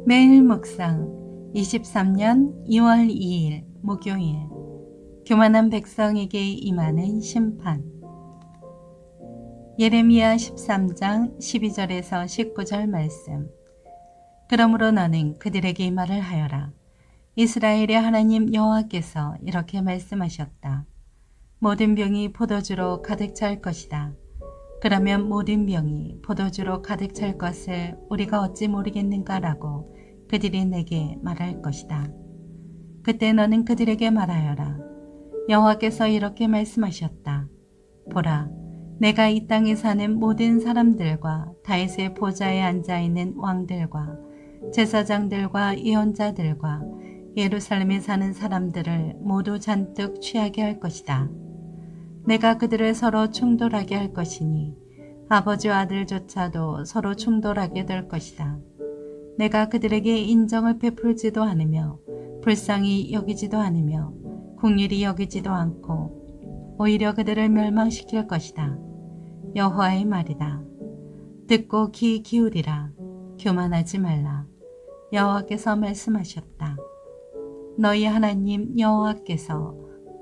매일 묵상 23년 2월 2일 목요일 교만한 백성에게 임하는 심판. 예레미야 13장 12절에서 19절 말씀. 그러므로 너는 그들에게 이 말을 하여라. 이스라엘의 하나님 여호와께서 이렇게 말씀하셨다. 모든 병이 포도주로 가득 찰 것이다. 그러면 모든 병이 포도주로 가득 찰 것을 우리가 어찌 모르겠는가라고 그들이 내게 말할 것이다. 그때 너는 그들에게 말하여라. 여호와께서 이렇게 말씀하셨다. 보라, 내가 이 땅에 사는 모든 사람들과 다윗의 보좌에 앉아있는 왕들과 제사장들과 예언자들과 예루살렘에 사는 사람들을 모두 잔뜩 취하게 할 것이다. 내가 그들을 서로 충돌하게 할 것이니 아버지와 아들조차도 서로 충돌하게 될 것이다. 내가 그들에게 인정을 베풀지도 않으며 불쌍히 여기지도 않으며 긍휼히 여기지도 않고 오히려 그들을 멸망시킬 것이다. 여호와의 말이다. 듣고 귀 기울이라. 교만하지 말라. 여호와께서 말씀하셨다. 너희 하나님 여호와께서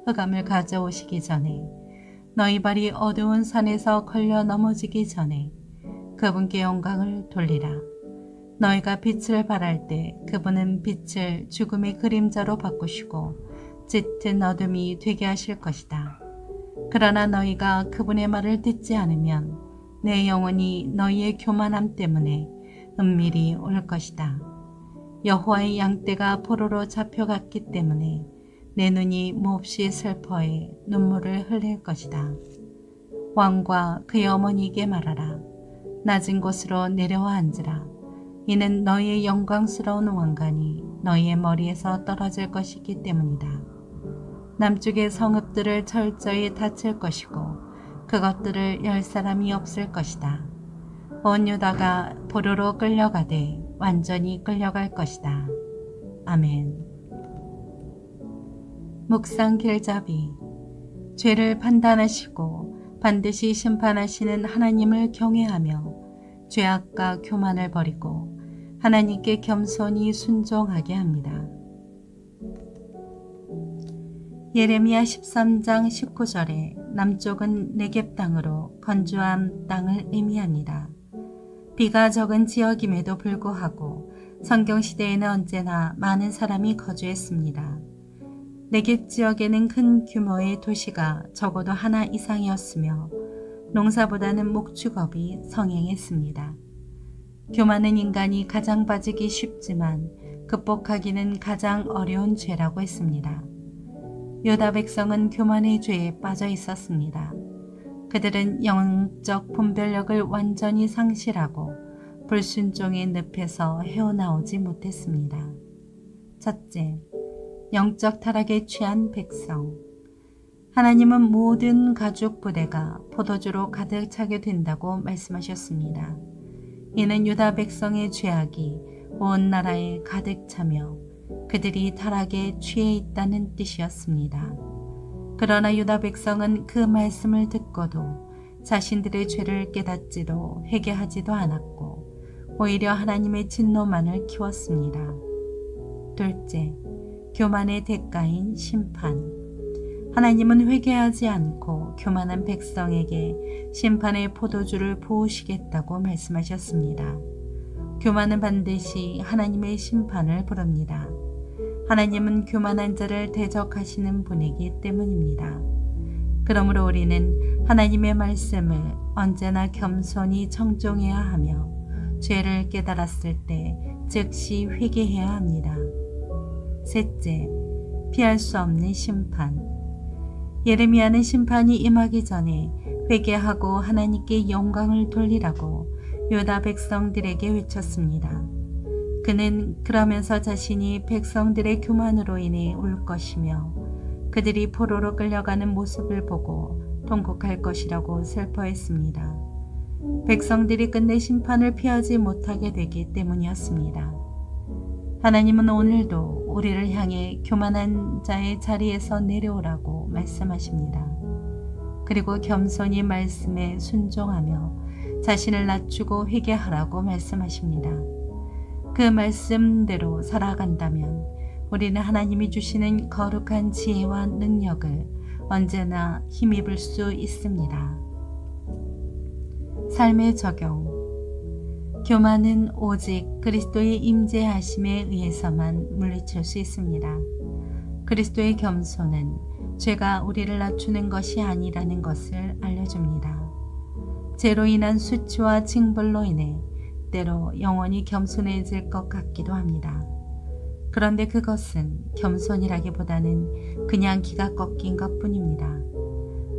흑암을 가져오시기 전에 너희 발이 어두운 산에서 걸려 넘어지기 전에 그분께 영광을 돌리라. 너희가 빛을 발할 때 그분은 빛을 죽음의 그림자로 바꾸시고 짙은 어둠이 되게 하실 것이다. 그러나 너희가 그분의 말을 듣지 않으면 내 영혼이 너희의 교만함 때문에 은밀히 올 것이다. 여호와의 양떼가 포로로 잡혀갔기 때문에 내 눈이 몹시 슬퍼해 눈물을 흘릴 것이다. 왕과 그의 어머니에게 말하라. 낮은 곳으로 내려와 앉으라. 이는 너희의 영광스러운 왕관이 너희의 머리에서 떨어질 것이기 때문이다. 남쪽의 성읍들을 철저히 닫힐 것이고 그것들을 열 사람이 없을 것이다. 온 유다가 포로로 끌려가되 완전히 끌려갈 것이다. 아멘. 묵상 길잡이. 죄를 판단하시고 반드시 심판하시는 하나님을 경외하며 죄악과 교만을 버리고 하나님께 겸손히 순종하게 합니다. 예레미야 13장 19절에 남쪽은 네겝 땅으로 건조한 땅을 의미합니다. 비가 적은 지역임에도 불구하고 성경시대에는 언제나 많은 사람이 거주했습니다. 네겝 지역에는 큰 규모의 도시가 적어도 하나 이상이었으며 농사보다는 목축업이 성행했습니다. 교만은 인간이 가장 빠지기 쉽지만 극복하기는 가장 어려운 죄라고 했습니다. 유다 백성은 교만의 죄에 빠져 있었습니다. 그들은 영적 분별력을 완전히 상실하고 불순종의 늪에서 헤어나오지 못했습니다. 첫째, 영적 타락에 취한 백성. 하나님은 모든 가죽 부대가 포도주로 가득 차게 된다고 말씀하셨습니다. 이는 유다 백성의 죄악이 온 나라에 가득 차며 그들이 타락에 취해 있다는 뜻이었습니다. 그러나 유다 백성은 그 말씀을 듣고도 자신들의 죄를 깨닫지도 회개하지도 않았고 오히려 하나님의 진노만을 키웠습니다. 둘째, 교만의 대가인 심판. 하나님은 회개하지 않고 교만한 백성에게 심판의 포도주를 부으시겠다고 말씀하셨습니다. 교만은 반드시 하나님의 심판을 부릅니다. 하나님은 교만한 자를 대적하시는 분이기 때문입니다. 그러므로 우리는 하나님의 말씀을 언제나 겸손히 청종해야 하며 죄를 깨달았을 때 즉시 회개해야 합니다. 셋째, 피할 수 없는 심판. 예레미야는 심판이 임하기 전에 회개하고 하나님께 영광을 돌리라고 유다 백성들에게 외쳤습니다. 그는 그러면서 자신이 백성들의 교만으로 인해 울 것이며 그들이 포로로 끌려가는 모습을 보고 통곡할 것이라고 슬퍼했습니다. 백성들이 끝내 심판을 피하지 못하게 되기 때문이었습니다. 하나님은 오늘도 우리를 향해 교만한 자의 자리에서 내려오라고 말씀하십니다. 그리고 겸손히 말씀에 순종하며 자신을 낮추고 회개하라고 말씀하십니다. 그 말씀대로 살아간다면 우리는 하나님이 주시는 거룩한 지혜와 능력을 언제나 힘입을 수 있습니다. 삶의 적용. 교만은 오직 그리스도의 임재하심에 의해서만 물리칠 수 있습니다. 그리스도의 겸손은 죄가 우리를 낮추는 것이 아니라는 것을 알려줍니다. 죄로 인한 수치와 징벌로 인해 때로 영원히 겸손해질 것 같기도 합니다. 그런데 그것은 겸손이라기보다는 그냥 기가 꺾인 것뿐입니다.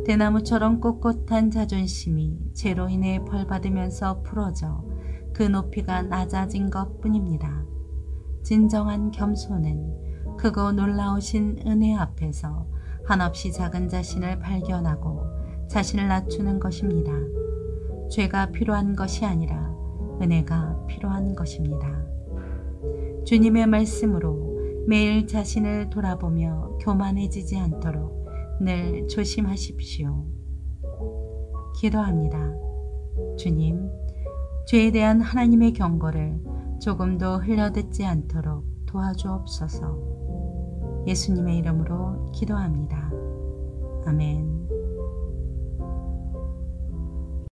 대나무처럼 꼿꼿한 자존심이 죄로 인해 벌받으면서 풀어져 그 높이가 낮아진 것뿐입니다. 진정한 겸손은 크고 놀라우신 은혜 앞에서 한없이 작은 자신을 발견하고 자신을 낮추는 것입니다. 죄가 필요한 것이 아니라 은혜가 필요한 것입니다. 주님의 말씀으로 매일 자신을 돌아보며 교만해지지 않도록 늘 조심하십시오. 기도합니다. 주님, 죄에 대한 하나님의 경고를 조금도 흘려듣지 않도록 도와주옵소서. 예수님의 이름으로 기도합니다. 아멘.